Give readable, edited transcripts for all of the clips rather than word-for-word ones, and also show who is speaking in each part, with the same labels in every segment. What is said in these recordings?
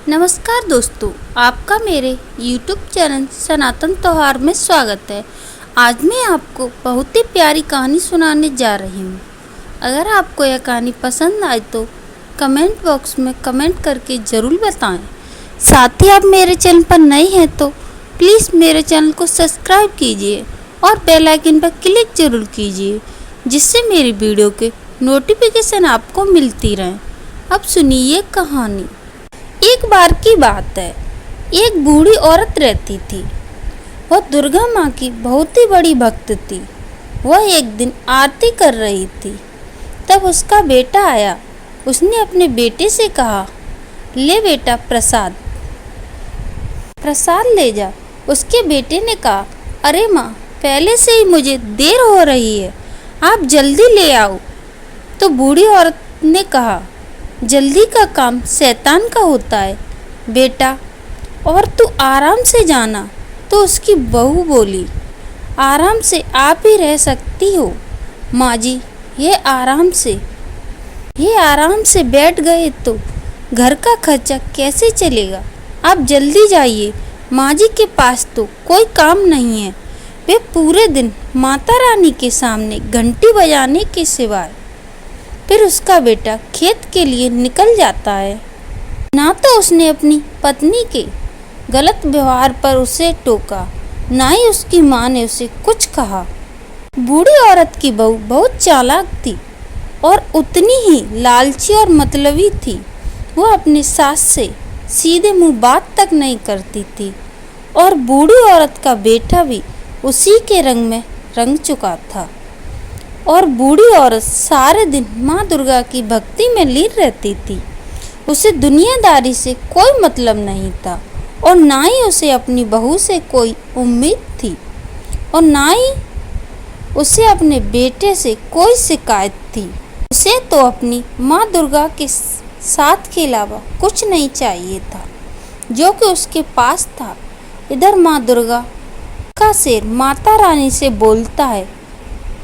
Speaker 1: नमस्कार दोस्तों, आपका मेरे YouTube चैनल सनातन त्योहार में स्वागत है। आज मैं आपको बहुत ही प्यारी कहानी सुनाने जा रही हूँ। अगर आपको यह कहानी पसंद आए तो कमेंट बॉक्स में कमेंट करके ज़रूर बताएं। साथ ही आप मेरे चैनल पर नए हैं तो प्लीज़ मेरे चैनल को सब्सक्राइब कीजिए और बेल आइकन पर क्लिक ज़रूर कीजिए, जिससे मेरी वीडियो के नोटिफिकेशन आपको मिलती रहें। अब सुनिए कहानी। एक बार की बात है, एक बूढ़ी औरत रहती थी। वह दुर्गा माँ की बहुत ही बड़ी भक्त थी। वह एक दिन आरती कर रही थी, तब उसका बेटा आया। उसने अपने बेटे से कहा, ले बेटा प्रसाद ले जा। उसके बेटे ने कहा, अरे माँ, पहले से ही मुझे देर हो रही है, आप जल्दी ले आओ। तो बूढ़ी औरत ने कहा, जल्दी का काम शैतान का होता है बेटा, और तू आराम से जाना। तो उसकी बहू बोली, आराम से आप ही रह सकती हो माँ जी, ये आराम से बैठ गए तो घर का खर्चा कैसे चलेगा। आप जल्दी जाइए, माँ जी के पास तो कोई काम नहीं है। वे पूरे दिन माता रानी के सामने घंटी बजाने के सिवाय। फिर उसका बेटा खेत के लिए निकल जाता है। ना तो उसने अपनी पत्नी के गलत व्यवहार पर उसे टोका, ना ही उसकी माँ ने उसे कुछ कहा। बूढ़ी औरत की बहू बहुत चालाक थी और उतनी ही लालची और मतलबी थी। वह अपनी सास से सीधे मुंह बात तक नहीं करती थी, और बूढ़ी औरत का बेटा भी उसी के रंग में रंग चुका था। और बूढ़ी औरत सारे दिन माँ दुर्गा की भक्ति में लीन रहती थी। उसे दुनियादारी से कोई मतलब नहीं था, और ना ही उसे अपनी बहू से कोई उम्मीद थी, और ना ही उसे अपने बेटे से कोई शिकायत थी। उसे तो अपनी माँ दुर्गा के साथ के अलावा कुछ नहीं चाहिए था, जो कि उसके पास था। इधर माँ दुर्गा का शेर माता रानी से बोलता है,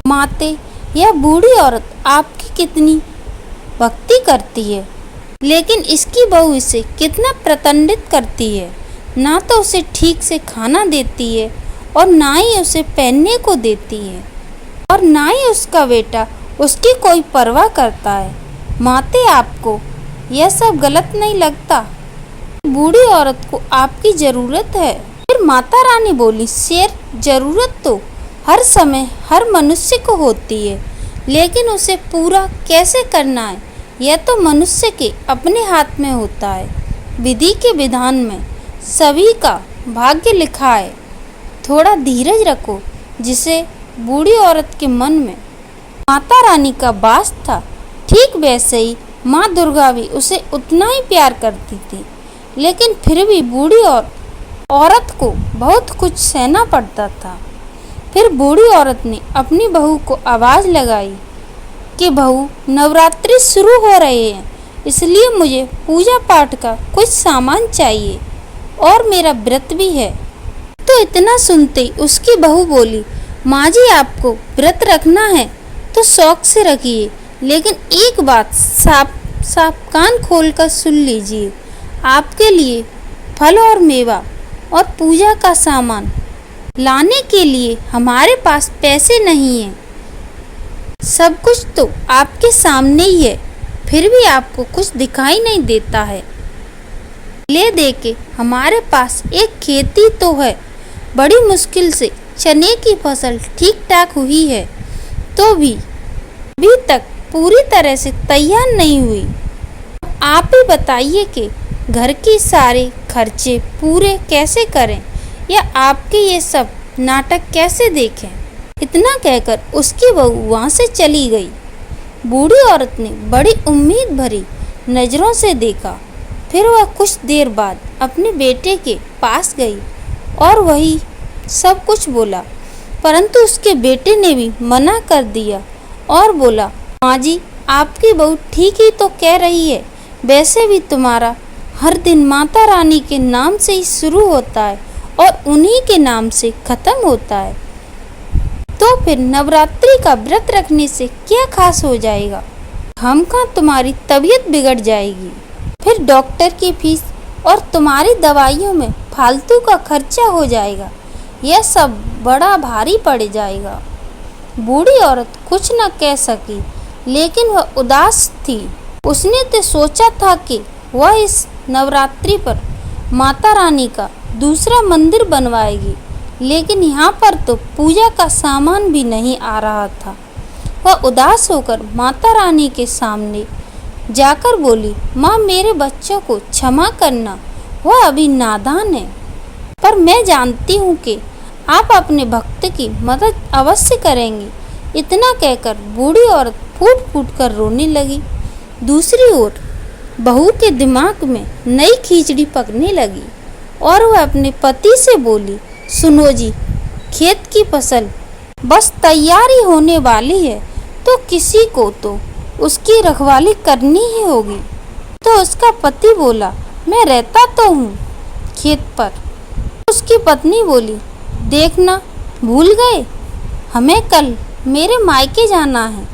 Speaker 1: माते, यह बूढ़ी औरत आपकी कितनी भक्ति करती है, लेकिन इसकी बहू इसे कितना प्रताड़ित करती है। ना तो उसे ठीक से खाना देती है, और ना ही उसे पहनने को देती है, और ना ही उसका बेटा उसकी कोई परवाह करता है। माते, आपको यह सब गलत नहीं लगता? बूढ़ी औरत को आपकी ज़रूरत है। फिर माता रानी बोली, शेर, ज़रूरत तो हर समय हर मनुष्य को होती है, लेकिन उसे पूरा कैसे करना है यह तो मनुष्य के अपने हाथ में होता है। विधि के विधान में सभी का भाग्य लिखा है। थोड़ा धीरज रखो। जिसे बूढ़ी औरत के मन में माता रानी का वास था, ठीक वैसे ही माँ दुर्गा भी उसे उतना ही प्यार करती थी। लेकिन फिर भी बूढ़ी औरत को बहुत कुछ सहना पड़ता था। फिर बूढ़ी औरत ने अपनी बहू को आवाज़ लगाई कि बहू, नवरात्रि शुरू हो रहे हैं, इसलिए मुझे पूजा पाठ का कुछ सामान चाहिए, और मेरा व्रत भी है। तो इतना सुनते ही उसकी बहू बोली, माँ जी, आपको व्रत रखना है तो शौक से रखिए, लेकिन एक बात साफ कान खोल कर सुन लीजिए। आपके लिए फल और मेवा और पूजा का सामान लाने के लिए हमारे पास पैसे नहीं हैं। सब कुछ तो आपके सामने ही है, फिर भी आपको कुछ दिखाई नहीं देता है। ले दे के हमारे पास एक खेती तो है, बड़ी मुश्किल से चने की फसल ठीक ठाक हुई है, तो भी अभी तक पूरी तरह से तैयार नहीं हुई। आप ही बताइए कि घर के सारे खर्चे पूरे कैसे करें, या आपके ये सब नाटक कैसे देखें। इतना कहकर उसकी बहू वहाँ से चली गई। बूढ़ी औरत ने बड़ी उम्मीद भरी नज़रों से देखा। फिर वह कुछ देर बाद अपने बेटे के पास गई और वही सब कुछ बोला, परंतु उसके बेटे ने भी मना कर दिया और बोला, माँ जी, आपकी बहू ठीक ही तो कह रही है। वैसे भी तुम्हारा हर दिन माता रानी के नाम से ही शुरू होता है और उन्हीं के नाम से ख़त्म होता है, तो फिर नवरात्रि का व्रत रखने से क्या खास हो जाएगा। हम कहाँ तुम्हारी तबीयत बिगड़ जाएगी। फिर डॉक्टर की फीस और तुम्हारी दवाइयों में फालतू का खर्चा हो जाएगा। यह सब बड़ा भारी पड़ जाएगा। बूढ़ी औरत कुछ न कह सकी, लेकिन वह उदास थी। उसने तो सोचा था कि वह इस नवरात्रि पर माता रानी का दूसरा मंदिर बनवाएगी, लेकिन यहाँ पर तो पूजा का सामान भी नहीं आ रहा था। वह उदास होकर माता रानी के सामने जाकर बोली, माँ, मेरे बच्चों को क्षमा करना, वह अभी नादान है, पर मैं जानती हूँ कि आप अपने भक्त की मदद अवश्य करेंगी। इतना कहकर बूढ़ी औरत फूट फूट कर रोने लगी। दूसरी ओर बहू के दिमाग में नई खिचड़ी पकने लगी और वह अपने पति से बोली, सुनो जी, खेत की फसल बस तैयारी होने वाली है, तो किसी को तो उसकी रखवाली करनी ही होगी। तो उसका पति बोला, मैं रहता तो हूँ खेत पर। उसकी पत्नी बोली, देखना भूल गए, हमें कल मेरे मायके जाना है।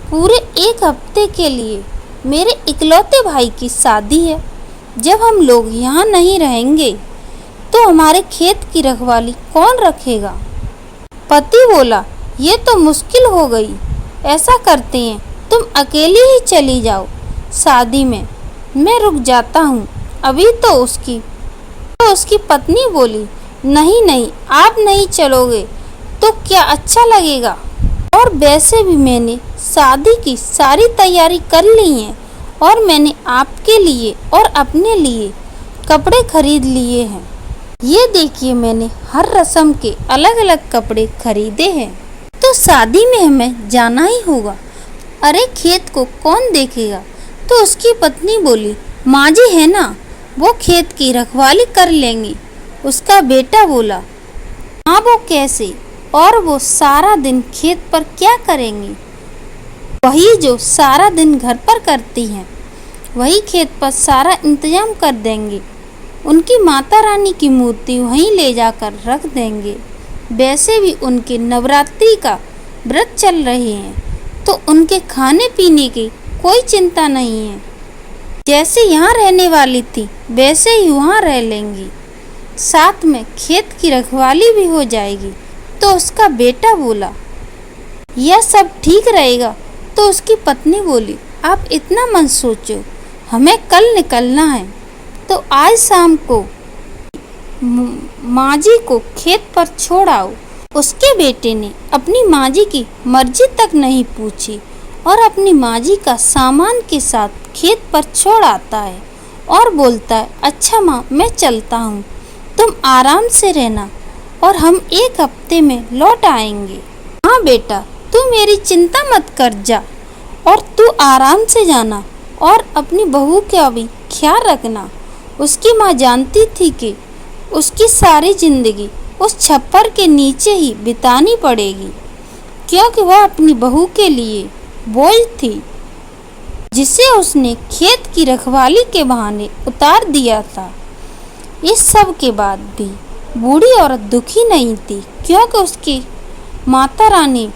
Speaker 1: पूरे 1 हफ्ते के लिए मेरे इकलौते भाई की शादी है। जब हम लोग यहाँ नहीं रहेंगे तो हमारे खेत की रखवाली कौन रखेगा? पति बोला, ये तो मुश्किल हो गई। ऐसा करते हैं, तुम अकेली ही चली जाओ शादी में, मैं रुक जाता हूँ अभी। तो उसकी पत्नी बोली, नहीं नहीं, आप नहीं चलोगे तो क्या अच्छा लगेगा? और वैसे भी मैंने शादी की सारी तैयारी कर ली है और मैंने आपके लिए और अपने लिए कपड़े खरीद लिए हैं। ये देखिए, मैंने हर रस्म के अलग अलग कपड़े खरीदे हैं, तो शादी में हमें जाना ही होगा। अरे खेत को कौन देखेगा? तो उसकी पत्नी बोली, माँ जी है ना, वो खेत की रखवाली कर लेंगी। उसका बेटा बोला, हाँ वो कैसे, और वो सारा दिन खेत पर क्या करेंगी? वही जो सारा दिन घर पर करती हैं, वही खेत पर सारा इंतजाम कर देंगे। उनकी माता रानी की मूर्ति वहीं ले जाकर रख देंगे। वैसे भी उनके नवरात्रि का व्रत चल रहे हैं, तो उनके खाने पीने की कोई चिंता नहीं है। जैसे यहाँ रहने वाली थी वैसे ही वहाँ रह लेंगी, साथ में खेत की रखवाली भी हो जाएगी। तो उसका बेटा बोला, यह सब ठीक रहेगा। तो उसकी पत्नी बोली, आप इतना मत सोचो, हमें कल निकलना है, तो आज शाम को माँ जी को खेत पर छोड़ आओ। उसके बेटे ने अपनी माँ जी की मर्जी तक नहीं पूछी और अपनी माँ जी का सामान के साथ खेत पर छोड़ आता है और बोलता है, अच्छा माँ, मैं चलता हूँ, तुम आराम से रहना और हम 1 हफ्ते में लौट आएंगे। हाँ बेटा, तू मेरी चिंता मत कर जा, और तू आराम से जाना और अपनी बहू का भी ख्याल रखना। उसकी माँ जानती थी कि उसकी सारी जिंदगी उस छप्पर के नीचे ही बितानी पड़ेगी, क्योंकि वह अपनी बहू के लिए बोझ थी, जिसे उसने खेत की रखवाली के बहाने उतार दिया था। इस सब के बाद भी बूढ़ी औरत दुखी नहीं थी, क्योंकि उसकी माता रानी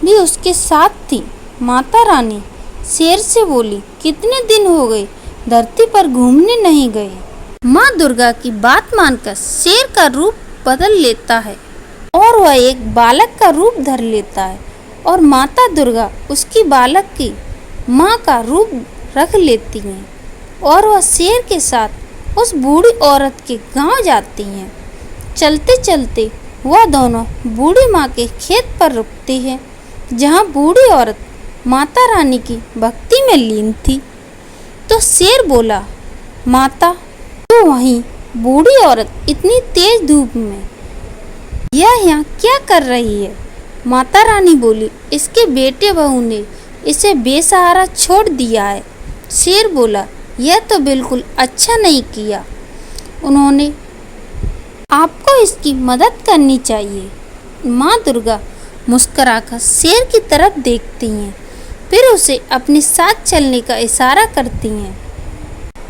Speaker 1: भी उसके साथ थी। माता रानी शेर से बोली, कितने दिन हो गए धरती पर घूमने नहीं गए। माँ दुर्गा की बात मानकर शेर का रूप बदल लेता है और वह एक बालक का रूप धर लेता है, और माता दुर्गा उसकी बालक की माँ का रूप रख लेती हैं, और वह शेर के साथ उस बूढ़ी औरत के गांव जाती हैं। चलते चलते वह दोनों बूढ़ी माँ के खेत पर रुकती है, जहाँ बूढ़ी औरत माता रानी की भक्ति में लीन थी। तो शेर बोला, माता, तो वहीं बूढ़ी औरत इतनी तेज धूप में यह यहाँ क्या कर रही है? माता रानी बोली, इसके बेटे बहू ने इसे बेसहारा छोड़ दिया है। शेर बोला, यह तो बिल्कुल अच्छा नहीं किया, उन्होंने आपको इसकी मदद करनी चाहिए। माँ दुर्गा मुस्कुराकर शेर की तरफ देखती हैं, फिर उसे अपने साथ चलने का इशारा करती हैं।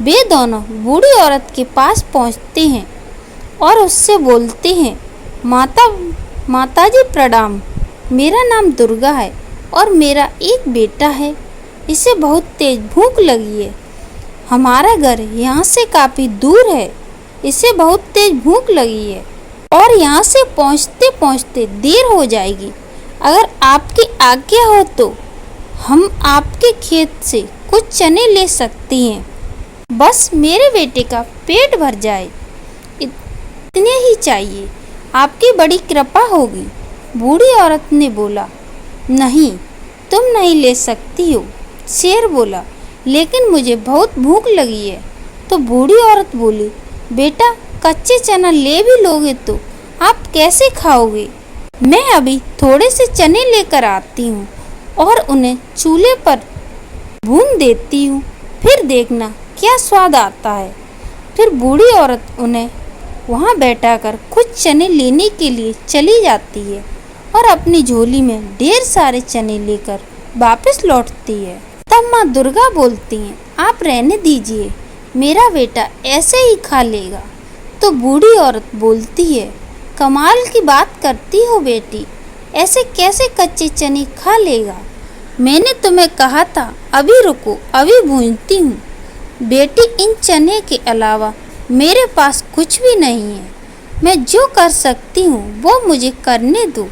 Speaker 1: वे दोनों बूढ़ी औरत के पास पहुंचते हैं और उससे बोलते हैं, माताजी प्रणाम, मेरा नाम दुर्गा है और मेरा एक बेटा है, इसे बहुत तेज भूख लगी है, हमारा घर यहाँ से काफी दूर है, इसे बहुत तेज भूख लगी है और यहाँ से पहुँचते पहुँचते देर हो जाएगी। अगर आपकी आज्ञा हो तो हम आपके खेत से कुछ चने ले सकती हैं, बस मेरे बेटे का पेट भर जाए, इतने ही चाहिए, आपकी बड़ी कृपा होगी। बूढ़ी औरत ने बोला, नहीं, तुम नहीं ले सकती हो। शेर बोला, लेकिन मुझे बहुत भूख लगी है। तो बूढ़ी औरत बोली, बेटा, कच्चे चना ले भी लोगे तो आप कैसे खाओगे? मैं अभी थोड़े से चने लेकर आती हूँ और उन्हें चूल्हे पर भून देती हूँ, फिर देखना क्या स्वाद आता है। फिर बूढ़ी औरत उन्हें वहाँ बैठाकर कुछ चने लेने के लिए चली जाती है और अपनी झोली में ढेर सारे चने लेकर वापस लौटती है। तब माँ दुर्गा बोलती हैं, आप रहने दीजिए, मेरा बेटा ऐसे ही खा लेगा। तो बूढ़ी औरत बोलती है, कमाल की बात करती हो बेटी, ऐसे कैसे कच्चे चने खा लेगा? मैंने तुम्हें कहा था अभी रुको, अभी भूनती हूँ। बेटी, इन चने के अलावा मेरे पास कुछ भी नहीं है। मैं जो कर सकती हूँ वो मुझे करने दो,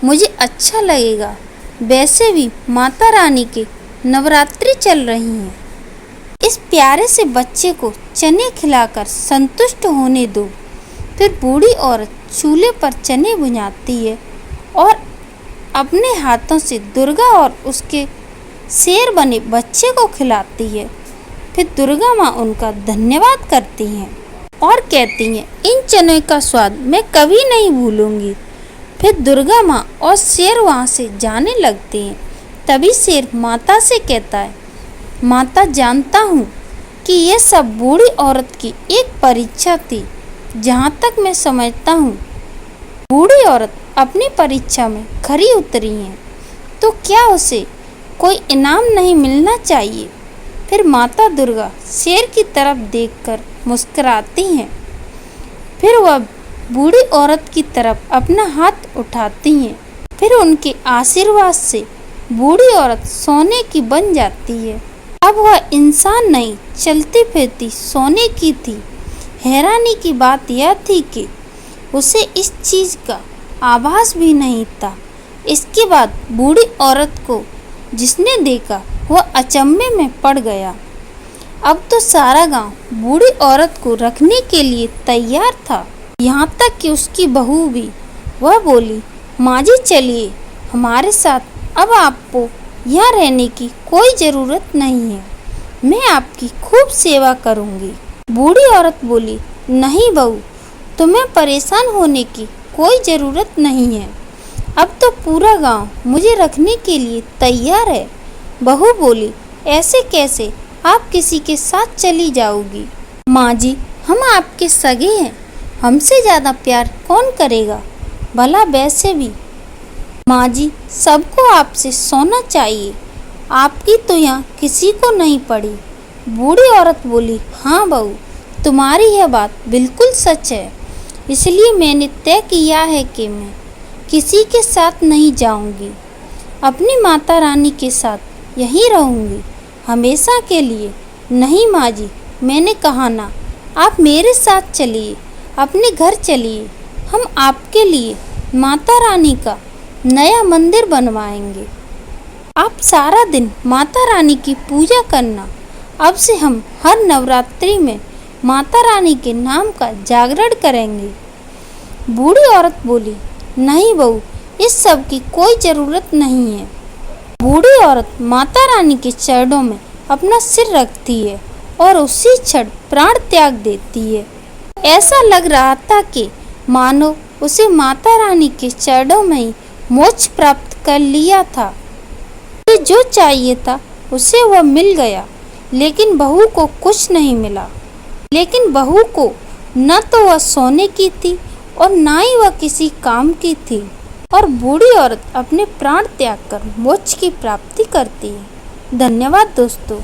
Speaker 1: मुझे अच्छा लगेगा। वैसे भी माता रानी के नवरात्रि चल रही हैं, इस प्यारे से बच्चे को चने खिलाकर संतुष्ट होने दो। फिर बूढ़ी औरत चूल्हे पर चने भुनाती है और अपने हाथों से दुर्गा और उसके शेर बने बच्चे को खिलाती है। फिर दुर्गा माँ उनका धन्यवाद करती हैं और कहती हैं, इन चनों का स्वाद मैं कभी नहीं भूलूंगी। फिर दुर्गा माँ और शेर वहाँ से जाने लगते हैं। तभी शेर माता से कहता है, माता, जानता हूँ कि ये सब बूढ़ी औरत की एक परीक्षा थी। जहाँ तक मैं समझता हूँ बूढ़ी औरत अपनी परीक्षा में खरी उतरी है, तो क्या उसे कोई इनाम नहीं मिलना चाहिए? फिर माता दुर्गा शेर की तरफ देखकर मुस्कुराती हैं। फिर वह बूढ़ी औरत की तरफ अपना हाथ उठाती हैं। फिर उनके आशीर्वाद से बूढ़ी औरत सोने की बन जाती है। अब वह इंसान नहीं, चलती फिरती सोने की थी। हैरानी की बात यह थी कि उसे इस चीज़ का आभास भी नहीं था। इसके बाद बूढ़ी औरत को जिसने देखा वह अचंभे में पड़ गया। अब तो सारा गांव बूढ़ी औरत को रखने के लिए तैयार था, यहाँ तक कि उसकी बहू भी। वह बोली, माँ जी चलिए हमारे साथ, अब आपको यहाँ रहने की कोई ज़रूरत नहीं है, मैं आपकी खूब सेवा करूँगी। बूढ़ी औरत बोली, नहीं बहू, तुम्हें परेशान होने की कोई ज़रूरत नहीं है, अब तो पूरा गांव मुझे रखने के लिए तैयार है। बहू बोली, ऐसे कैसे, आप किसी के साथ चली जाओगी? माँ जी, हम आपके सगे हैं, हमसे ज़्यादा प्यार कौन करेगा? भला वैसे भी माँ जी, सबको आपसे सोना चाहिए, आपकी तो यहाँ किसी को नहीं पड़ी। बूढ़ी औरत बोली, हाँ बहू, तुम्हारी यह बात बिल्कुल सच है, इसलिए मैंने तय किया है कि मैं किसी के साथ नहीं जाऊंगी, अपनी माता रानी के साथ यहीं रहूंगी हमेशा के लिए। नहीं माँ जी, मैंने कहा ना, आप मेरे साथ चलिए, अपने घर चलिए, हम आपके लिए माता रानी का नया मंदिर बनवाएंगे। आप सारा दिन माता रानी की पूजा करना। अब से हम हर नवरात्रि में माता रानी के नाम का जागरण करेंगे। बूढ़ी औरत बोली, नहीं बहू, इस सब की कोई ज़रूरत नहीं है। बूढ़ी औरत माता रानी के चरणों में अपना सिर रखती है और उसी क्षण प्राण त्याग देती है। ऐसा लग रहा था कि मानो उसे माता रानी के चरणों में ही मोक्ष प्राप्त कर लिया था। उसे जो चाहिए था उसे वह मिल गया, लेकिन बहू को कुछ नहीं मिला। लेकिन बहू को न तो वह सोने की थी और ना ही वह किसी काम की थी, और बूढ़ी औरत अपने प्राण त्याग कर मोक्ष की प्राप्ति करती है। धन्यवाद दोस्तों।